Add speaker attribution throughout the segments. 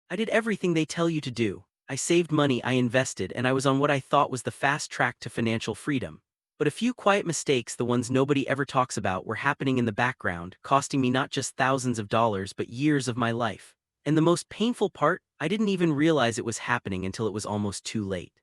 Speaker 1: I did everything they tell you to do. I saved money, I invested, and I was on what I thought was the fast track to financial freedom. But a few quiet mistakes, the ones nobody ever talks about, were happening in the background, costing me not just thousands of dollars but years of my life. And the most painful part, I didn't even realize it was happening until it was almost too late.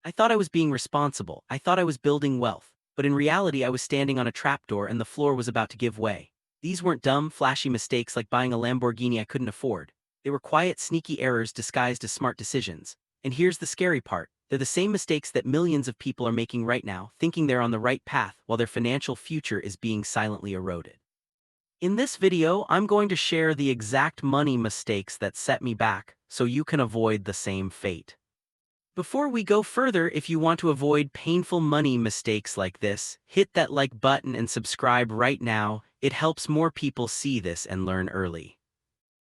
Speaker 1: I thought I was being responsible, I thought I was building wealth, but in reality I was standing on a trapdoor and the floor was about to give way. These weren't dumb, flashy mistakes like buying a Lamborghini I couldn't afford. They were quiet, sneaky errors disguised as smart decisions. And here's the scary part. They're the same mistakes that millions of people are making right now, thinking they're on the right path while their financial future is being silently eroded. In this video, I'm going to share the exact money mistakes that set me back, so you can avoid the same fate. Before we go further, if you want to avoid painful money mistakes like this, hit that like button and subscribe right now. It helps more people see this and learn early.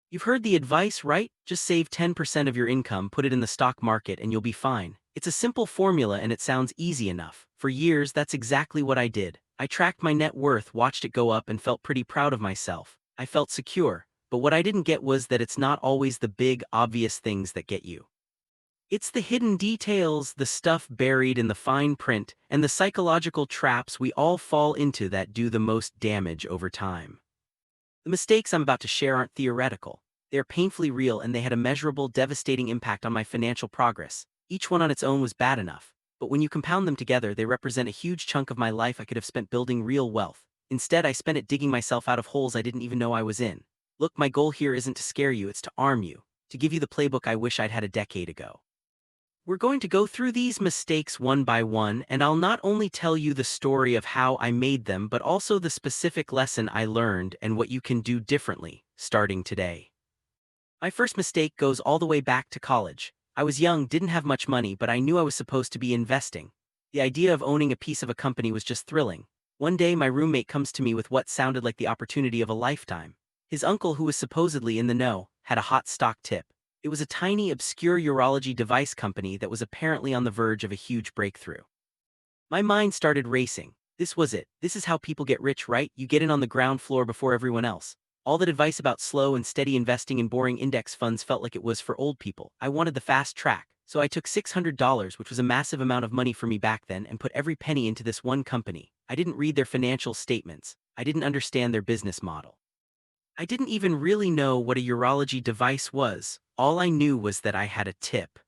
Speaker 1: You've heard the advice, right? Just save 10% of your income, put it in the stock market, and you'll be fine. It's a simple formula and it sounds easy enough. For years, that's exactly what I did. I tracked my net worth, watched it go up, and felt pretty proud of myself. I felt secure. But what I didn't get was that it's not always the big, obvious things that get you. It's the hidden details, the stuff buried in the fine print, and the psychological traps we all fall into that do the most damage over time. The mistakes I'm about to share aren't theoretical. They are painfully real and they had a measurable, devastating impact on my financial progress. Each one on its own was bad enough, but when you compound them together, they represent a huge chunk of my life I could have spent building real wealth. Instead, I spent it digging myself out of holes I didn't even know I was in. Look, my goal here isn't to scare you, it's to arm you, to give you the playbook I wish I'd had a decade ago. We're going to go through these mistakes one by one, and I'll not only tell you the story of how I made them, but also the specific lesson I learned and what you can do differently, starting today. My first mistake goes all the way back to college. I was young, didn't have much money, but I knew I was supposed to be investing. The idea of owning a piece of a company was just thrilling. One day, my roommate comes to me with what sounded like the opportunity of a lifetime. His uncle, who was supposedly in the know, had a hot stock tip. It was a tiny, obscure urology device company that was apparently on the verge of a huge breakthrough. My mind started racing. This was it. This is how people get rich, right? You get in on the ground floor before everyone else. All that advice about slow and steady investing in boring index funds felt like it was for old people. I wanted the fast track, so I took $600, which was a massive amount of money for me back then, and put every penny into this one company. I didn't read their financial statements. I didn't understand their business model. I didn't even really know what a urology device was. All I knew was that I had a tip.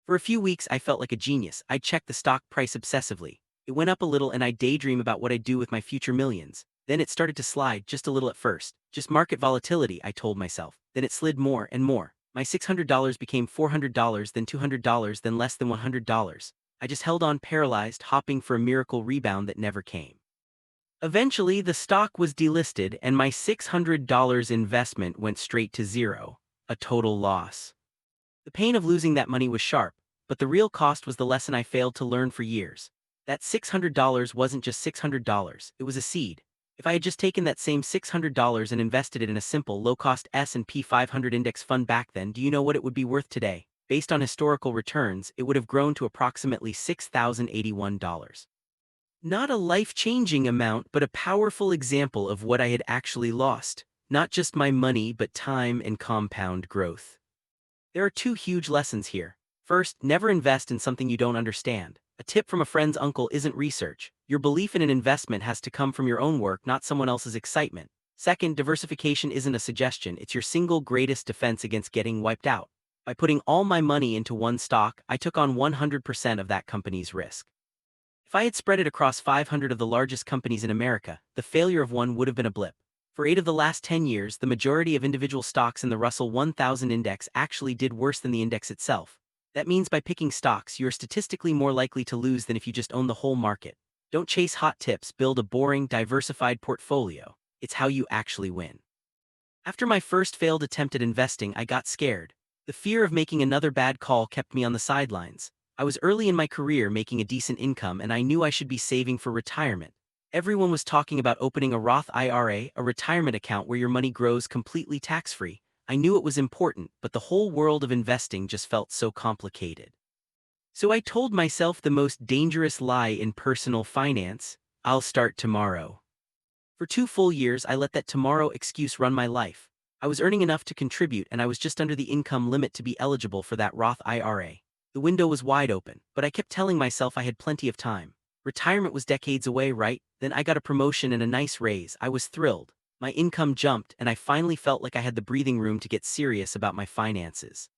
Speaker 1: For a few weeks, I felt like a genius. I'd check the stock price obsessively. It went up a little and I'd daydream about what I'd do with my future millions. Then it started to slide, just a little at first. Just market volatility, I told myself. Then it slid more and more. My $600 became $400, then $200, then less than $100. I just held on paralyzed, hoping for a miracle rebound that never came. Eventually, the stock was delisted and my $600 investment went straight to zero, a total loss. The pain of losing that money was sharp, but the real cost was the lesson I failed to learn for years. That $600 wasn't just $600, it was a seed. If I had just taken that same $600 and invested it in a simple, low-cost S&P 500 index fund back then, do you know what it would be worth today? Based on historical returns, it would have grown to approximately $6,081. Not a life-changing amount, but a powerful example of what I had actually lost. Not just my money, but time and compound growth. There are two huge lessons here. First, never invest in something you don't understand. A tip from a friend's uncle isn't research. Your belief in an investment has to come from your own work, not someone else's excitement. Second, diversification isn't a suggestion, it's your single greatest defense against getting wiped out. By putting all my money into one stock, I took on 100% of that company's risk. If I had spread it across 500 of the largest companies in America, the failure of one would have been a blip. For 8 of the last 10 years, the majority of individual stocks in the Russell 1000 index actually did worse than the index itself. That means by picking stocks, you are statistically more likely to lose than if you just own the whole market. Don't chase hot tips, build a boring, diversified portfolio. It's how you actually win. After my first failed attempt at investing, I got scared. The fear of making another bad call kept me on the sidelines. I was early in my career making a decent income and I knew I should be saving for retirement. Everyone was talking about opening a Roth IRA, a retirement account where your money grows completely tax-free. I knew it was important, but the whole world of investing just felt so complicated. So I told myself the most dangerous lie in personal finance: I'll start tomorrow. For 2 full years, I let that tomorrow excuse run my life. I was earning enough to contribute and I was just under the income limit to be eligible for that Roth IRA. The window was wide open, but I kept telling myself I had plenty of time. Retirement was decades away, right? Then I got a promotion and a nice raise. I was thrilled. My income jumped and I finally felt like I had the breathing room to get serious about my finances.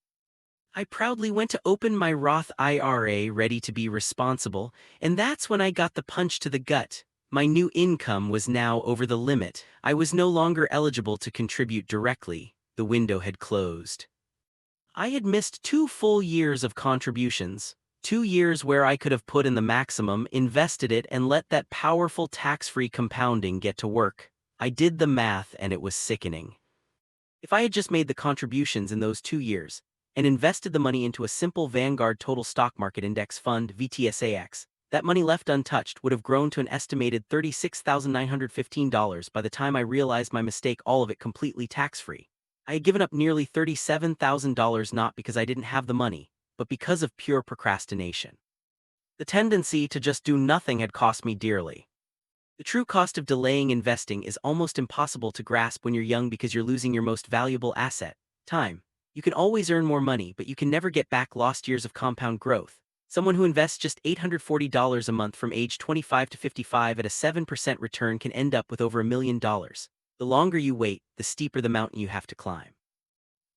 Speaker 1: I proudly went to open my Roth IRA ready to be responsible, and that's when I got the punch to the gut. My new income was now over the limit. I was no longer eligible to contribute directly. The window had closed. I had missed 2 full years of contributions. 2 years where I could have put in the maximum, invested it, and let that powerful tax-free compounding get to work. I did the math and it was sickening. If I had just made the contributions in those 2 years, and invested the money into a simple Vanguard Total Stock Market Index Fund (VTSAX), that money left untouched would have grown to an estimated $36,915 by the time I realized my mistake, all of it completely tax-free. I had given up nearly $37,000 not because I didn't have the money, but because of pure procrastination. The tendency to just do nothing had cost me dearly. The true cost of delaying investing is almost impossible to grasp when you're young because you're losing your most valuable asset, time. You can always earn more money, but you can never get back lost years of compound growth. Someone who invests just $840 a month from age 25 to 55 at a 7% return can end up with over $1 million. The longer you wait, the steeper the mountain you have to climb.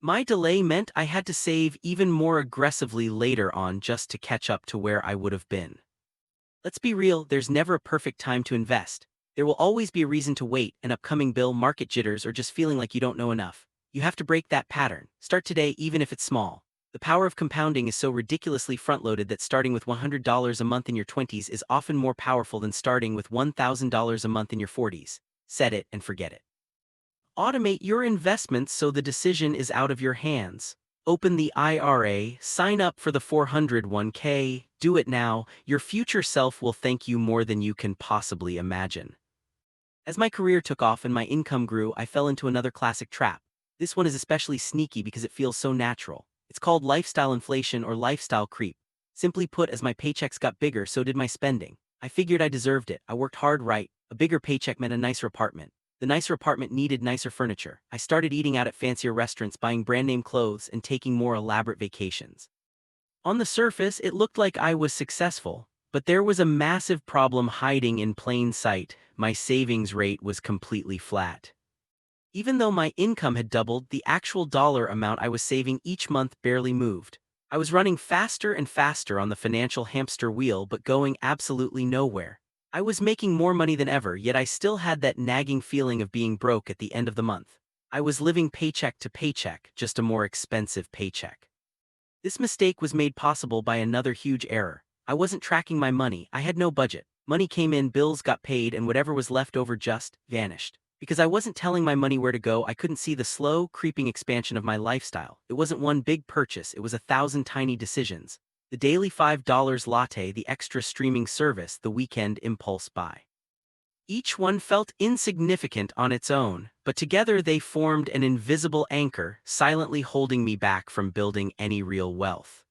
Speaker 1: My delay meant I had to save even more aggressively later on just to catch up to where I would have been. Let's be real, there's never a perfect time to invest. There will always be a reason to wait, an upcoming bill, market jitters, or just feeling like you don't know enough. You have to break that pattern. Start today even if it's small. The power of compounding is so ridiculously front-loaded that starting with $100 a month in your 20s is often more powerful than starting with $1,000 a month in your 40s. Set it and forget it. Automate your investments so the decision is out of your hands. Open the IRA, sign up for the 401k, do it now. Your future self will thank you more than you can possibly imagine. As my career took off and my income grew, I fell into another classic trap. This one is especially sneaky because it feels so natural. It's called lifestyle inflation or lifestyle creep. Simply put, as my paychecks got bigger, so did my spending. I figured I deserved it. I worked hard, right? A bigger paycheck meant a nicer apartment. The nicer apartment needed nicer furniture. I started eating out at fancier restaurants, buying brand-name clothes, and taking more elaborate vacations. On the surface, it looked like I was successful, but there was a massive problem hiding in plain sight. My savings rate was completely flat. Even though my income had doubled, the actual dollar amount I was saving each month barely moved. I was running faster and faster on the financial hamster wheel but going absolutely nowhere. I was making more money than ever, yet I still had that nagging feeling of being broke at the end of the month. I was living paycheck to paycheck, just a more expensive paycheck. This mistake was made possible by another huge error. I wasn't tracking my money. I had no budget. Money came in, bills got paid, and whatever was left over just vanished. Because I wasn't telling my money where to go, I couldn't see the slow, creeping expansion of my lifestyle. It wasn't one big purchase, it was 1,000 tiny decisions. The daily $5 latte, the extra streaming service, the weekend impulse buy. Each one felt insignificant on its own, but together they formed an invisible anchor, silently holding me back from building any real wealth.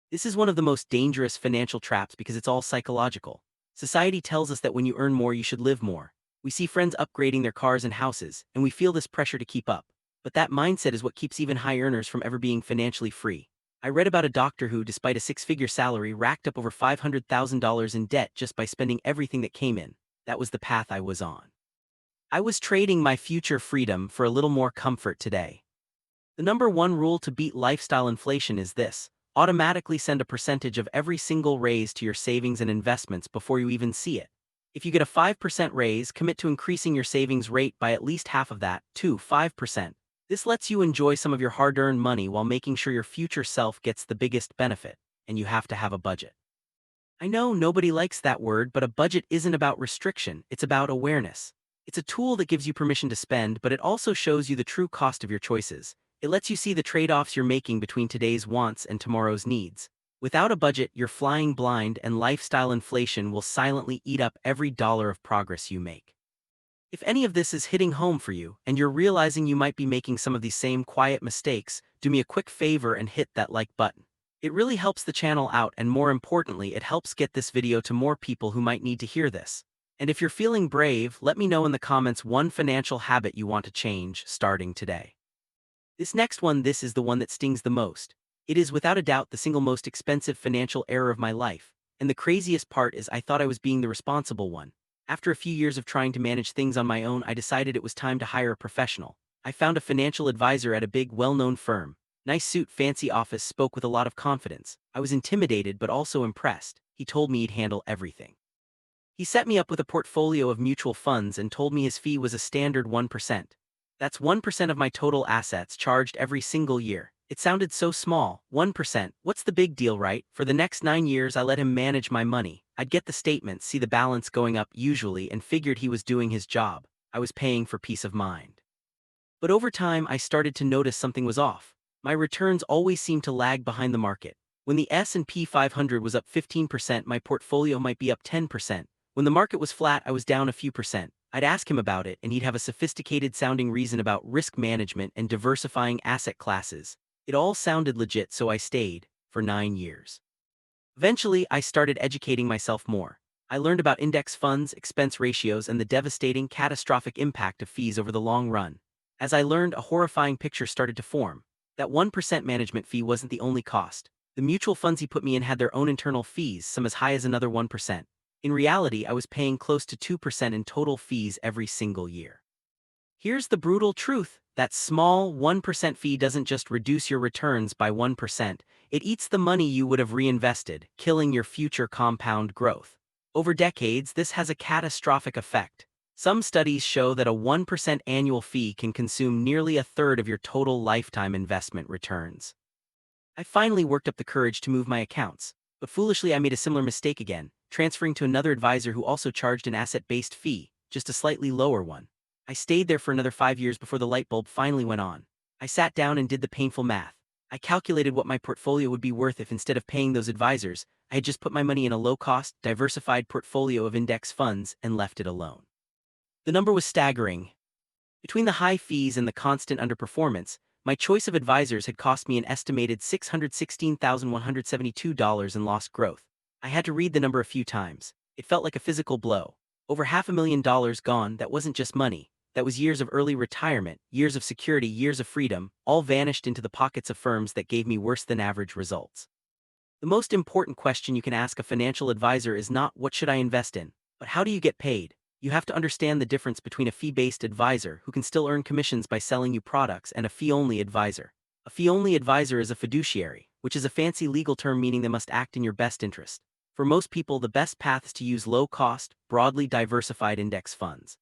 Speaker 1: This is one of the most dangerous financial traps because it's all psychological. Society tells us that when you earn more, you should live more. We see friends upgrading their cars and houses, and we feel this pressure to keep up. But that mindset is what keeps even high earners from ever being financially free. I read about a doctor who, despite a six-figure salary, racked up over $500,000 in debt just by spending everything that came in. That was the path I was on. I was trading my future freedom for a little more comfort today. The number one rule to beat lifestyle inflation is this: automatically send a percentage of every single raise to your savings and investments before you even see it. If you get a 5% raise, commit to increasing your savings rate by at least half of that, to 5%. This lets you enjoy some of your hard-earned money while making sure your future self gets the biggest benefit, and you have to have a budget. I know nobody likes that word, but a budget isn't about restriction, it's about awareness. It's a tool that gives you permission to spend, but it also shows you the true cost of your choices. It lets you see the trade-offs you're making between today's wants and tomorrow's needs. Without a budget, you're flying blind, and lifestyle inflation will silently eat up every dollar of progress you make. If any of this is hitting home for you, and you're realizing you might be making some of these same quiet mistakes, do me a quick favor and hit that like button. It really helps the channel out, and more importantly, it helps get this video to more people who might need to hear this. And if you're feeling brave, let me know in the comments one financial habit you want to change starting today. This is the one that stings the most. It is without a doubt the single most expensive financial error of my life, and the craziest part is I thought I was being the responsible one. After a few years of trying to manage things on my own, I decided it was time to hire a professional. I found a financial advisor at a big, well-known firm. Nice suit, fancy office, spoke with a lot of confidence. I was intimidated but also impressed. He told me he'd handle everything. He set me up with a portfolio of mutual funds and told me his fee was a standard 1%. That's 1% of my total assets charged every single year. It sounded so small, 1%, what's the big deal, right? For the next 9 years I let him manage my money. I'd get the statements, see the balance going up usually, and figured he was doing his job. I was paying for peace of mind. But over time I started to notice something was off. My returns always seemed to lag behind the market. When the S&P 500 was up 15%, my portfolio might be up 10%. When the market was flat, I was down a few percent. I'd ask him about it, and he'd have a sophisticated-sounding reason about risk management and diversifying asset classes. It all sounded legit, so I stayed for 9 years. Eventually, I started educating myself more. I learned about index funds, expense ratios, and the devastating, catastrophic impact of fees over the long run. As I learned, a horrifying picture started to form. That 1% management fee wasn't the only cost. The mutual funds he put me in had their own internal fees, some as high as another 1%. In reality, I was paying close to 2% in total fees every single year. Here's the brutal truth. That small 1% fee doesn't just reduce your returns by 1%, it eats the money you would have reinvested, killing your future compound growth. Over decades, this has a catastrophic effect. Some studies show that a 1% annual fee can consume nearly a third of your total lifetime investment returns. I finally worked up the courage to move my accounts, but foolishly I made a similar mistake again, transferring to another advisor who also charged an asset-based fee, just a slightly lower one. I stayed there for another 5 years before the light bulb finally went on. I sat down and did the painful math. I calculated what my portfolio would be worth if, instead of paying those advisors, I had just put my money in a low-cost, diversified portfolio of index funds and left it alone. The number was staggering. Between the high fees and the constant underperformance, my choice of advisors had cost me an estimated $616,172 in lost growth. I had to read the number a few times. It felt like a physical blow. Over $500,000 gone. That wasn't just money. That was years of early retirement, years of security, years of freedom, all vanished into the pockets of firms that gave me worse than average results. The most important question you can ask a financial advisor is not what should I invest in, but how do you get paid? You have to understand the difference between a fee-based advisor who can still earn commissions by selling you products and a fee-only advisor. A fee-only advisor is a fiduciary, which is a fancy legal term meaning they must act in your best interest. For most people, the best path is to use low-cost, broadly diversified index funds.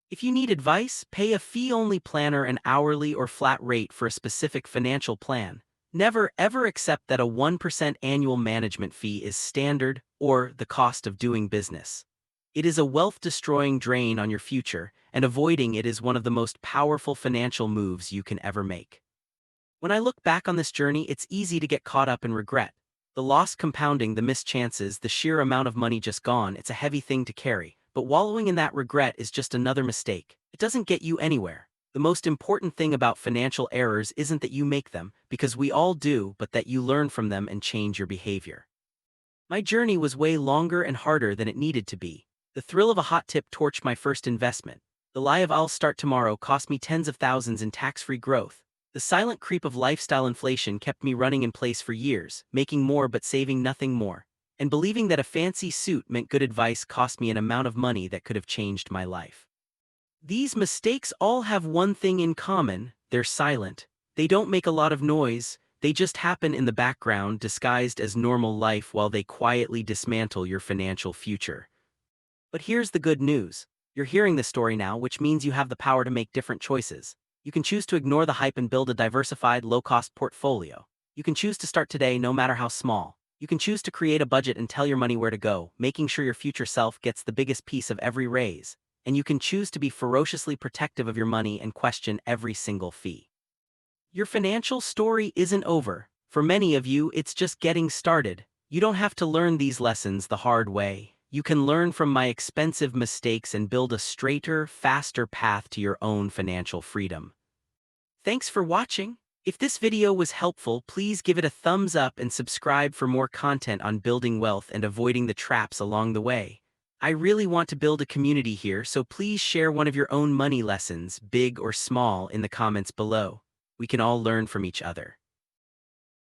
Speaker 1: If you need advice, pay a fee-only planner an hourly or flat rate for a specific financial plan. Never ever accept that a 1% annual management fee is standard or the cost of doing business. It is a wealth-destroying drain on your future, and avoiding it is one of the most powerful financial moves you can ever make. When I look back on this journey, it's easy to get caught up in regret. The loss compounding, the missed chances, the sheer amount of money just gone, it's a heavy thing to carry. But wallowing in that regret is just another mistake. It doesn't get you anywhere. The most important thing about financial errors isn't that you make them, because we all do, but that you learn from them and change your behavior. My journey was way longer and harder than it needed to be. The thrill of a hot tip torched my first investment. The lie of "I'll start tomorrow" cost me tens of thousands in tax-free growth. The silent creep of lifestyle inflation kept me running in place for years, making more but saving nothing more. And believing that a fancy suit meant good advice cost me an amount of money that could have changed my life. These mistakes all have one thing in common: they're silent. They don't make a lot of noise, they just happen in the background disguised as normal life while they quietly dismantle your financial future. But here's the good news. You're hearing this story now, which means you have the power to make different choices. You can choose to ignore the hype and build a diversified, low-cost portfolio. You can choose to start today no matter how small. You can choose to create a budget and tell your money where to go, making sure your future self gets the biggest piece of every raise. And you can choose to be ferociously protective of your money and question every single fee. Your financial story isn't over. For many of you, it's just getting started. You don't have to learn these lessons the hard way. You can learn from my expensive mistakes and build a straighter, faster path to your own financial freedom. Thanks for watching. If this video was helpful, please give it a thumbs up and subscribe for more content on building wealth and avoiding the traps along the way. I really want to build a community here, so please share one of your own money lessons, big or small, in the comments below. we can all learn from each other.